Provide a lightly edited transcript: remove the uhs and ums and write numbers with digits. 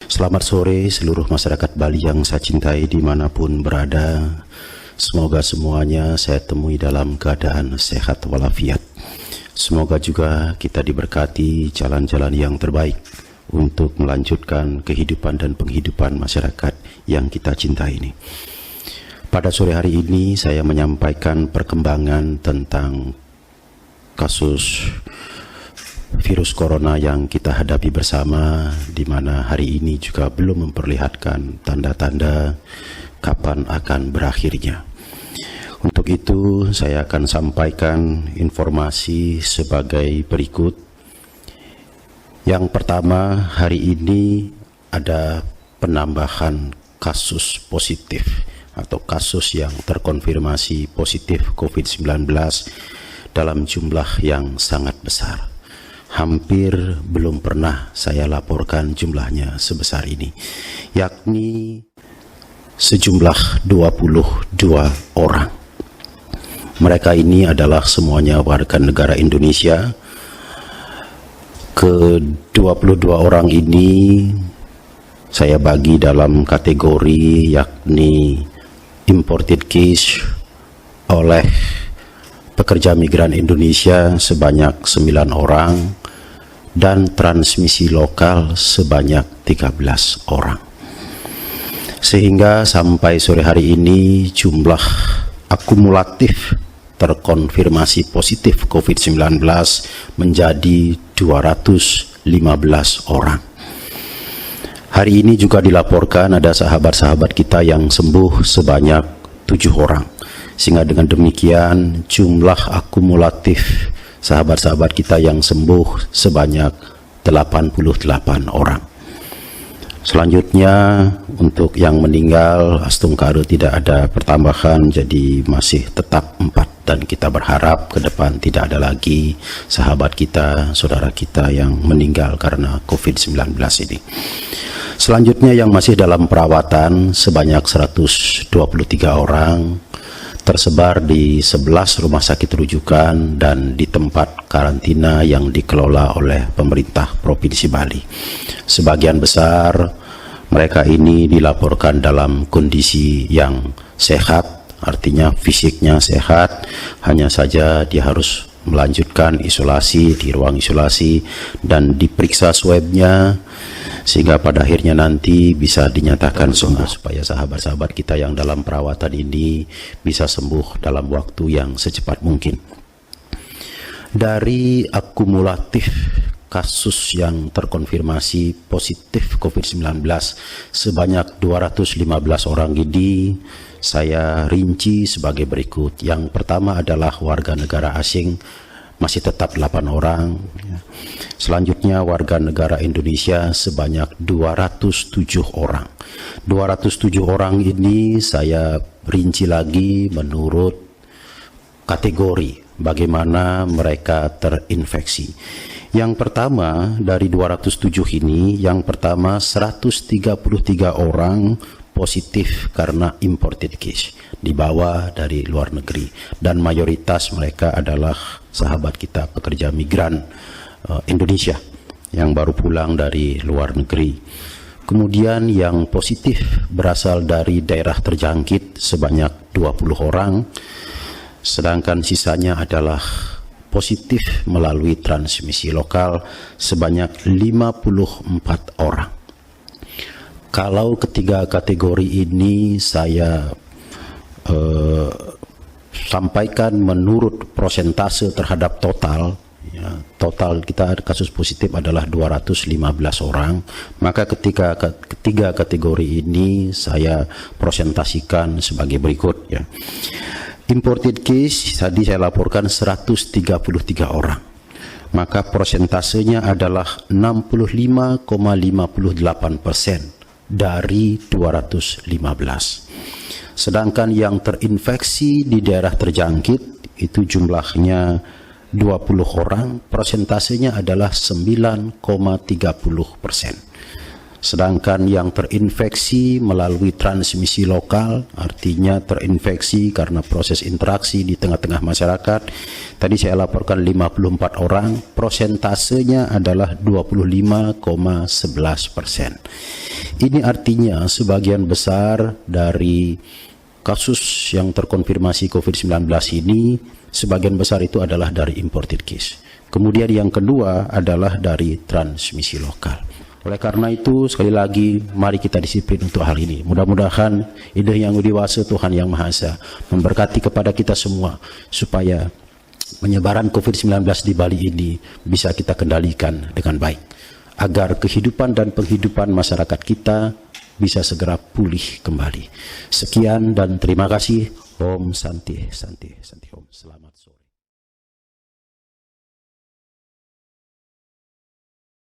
Selamat sore seluruh masyarakat Bali yang saya cintai dimanapun berada. Semoga semuanya saya temui dalam keadaan sehat walafiat. Semoga juga kita diberkati jalan-jalan yang terbaik untuk melanjutkan kehidupan dan penghidupan masyarakat yang kita cintai ini. Pada sore hari ini saya menyampaikan perkembangan tentang kasus virus corona yang kita hadapi bersama, di mana hari ini juga belum memperlihatkan tanda-tanda kapan akan berakhirnya. Untuk itu saya akan sampaikan informasi sebagai berikut. Yang pertama, hari ini ada penambahan kasus positif atau kasus yang terkonfirmasi positif COVID-19 dalam jumlah yang sangat besar. Hampir belum pernah saya laporkan jumlahnya sebesar ini, yakni sejumlah 22 orang. Mereka ini adalah semuanya warga negara Indonesia. Ke-22 orang ini saya bagi dalam kategori yakni imported case oleh pekerja migran Indonesia sebanyak 9 orang dan transmisi lokal sebanyak 13 orang. Sehingga sampai sore hari ini jumlah akumulatif terkonfirmasi positif COVID-19 menjadi 215 orang. Hari ini juga dilaporkan ada sahabat-sahabat kita yang sembuh sebanyak 7 orang. Sehingga dengan demikian jumlah akumulatif sahabat-sahabat kita yang sembuh sebanyak 88 orang. Selanjutnya untuk yang meninggal astungkaru tidak ada pertambahan, jadi masih tetap 4, dan kita berharap ke depan tidak ada lagi sahabat kita, saudara kita yang meninggal karena COVID-19 ini. Selanjutnya yang masih dalam perawatan sebanyak 123 orang, tersebar di 11 rumah sakit rujukan dan di tempat karantina yang dikelola oleh pemerintah Provinsi Bali. Sebagian besar mereka ini dilaporkan dalam kondisi yang sehat, artinya fisiknya sehat, hanya saja dia harus melanjutkan isolasi di ruang isolasi dan diperiksa swabnya, sehingga pada akhirnya nanti bisa dinyatakan sembuh, supaya sahabat-sahabat kita yang dalam perawatan ini bisa sembuh dalam waktu yang secepat mungkin. Dari akumulatif kasus yang terkonfirmasi positif COVID-19 sebanyak 215 orang ini saya rinci sebagai berikut. Yang pertama adalah warga negara asing, masih tetap 8 orang. Selanjutnya warga negara Indonesia sebanyak 207 orang. 207 orang ini saya rinci lagi menurut kategori bagaimana mereka terinfeksi. Yang pertama dari 207 ini, yang pertama 133 orang positif karena imported case, dibawa dari luar negeri, dan mayoritas mereka adalah sahabat kita pekerja migran Indonesia yang baru pulang dari luar negeri. Kemudian yang positif berasal dari daerah terjangkit sebanyak 20 orang, sedangkan sisanya adalah positif melalui transmisi lokal sebanyak 54 orang. Kalau ketiga kategori ini saya sampaikan menurut persentase terhadap total, ya, total kita kasus positif adalah 215 orang, maka ketiga kategori ini saya presentasikan sebagai berikut, ya. Imported case tadi saya laporkan 133 orang, maka persentasenya adalah 65,58% dari 215. Sedangkan yang terinfeksi di daerah terjangkit itu jumlahnya 20 orang, persentasenya adalah 9,30%. Sedangkan yang terinfeksi melalui transmisi lokal, artinya terinfeksi karena proses interaksi di tengah-tengah masyarakat, tadi saya laporkan 54 orang, prosentasenya adalah 25,11%. Ini artinya sebagian besar dari kasus yang terkonfirmasi COVID-19 ini, sebagian besar itu adalah dari imported case. Kemudian yang kedua adalah dari transmisi lokal. Oleh karena itu, sekali lagi, mari kita disiplin untuk hal ini. Mudah-mudahan ide yang dewasa Tuhan Yang Maha Esa memberkati kepada kita semua, supaya penyebaran COVID-19 di Bali ini bisa kita kendalikan dengan baik, agar kehidupan dan penghidupan masyarakat kita bisa segera pulih kembali. Sekian dan terima kasih. Om Santi, Santi, Santi Om. Selamat sore.